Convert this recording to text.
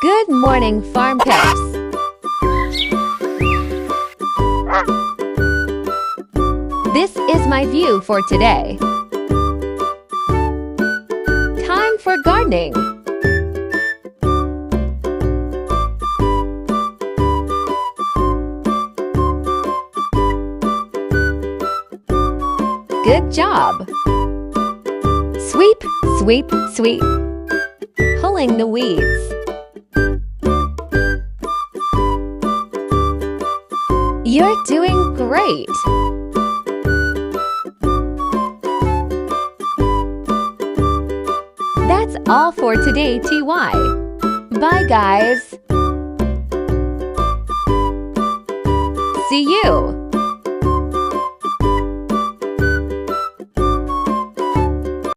Good morning, farm peps. This is my view for today. Time for gardening. Good job! Sweep, sweep, sweep. Pulling the weeds. You're doing great! That's all for today, TY. Bye, guys! See you!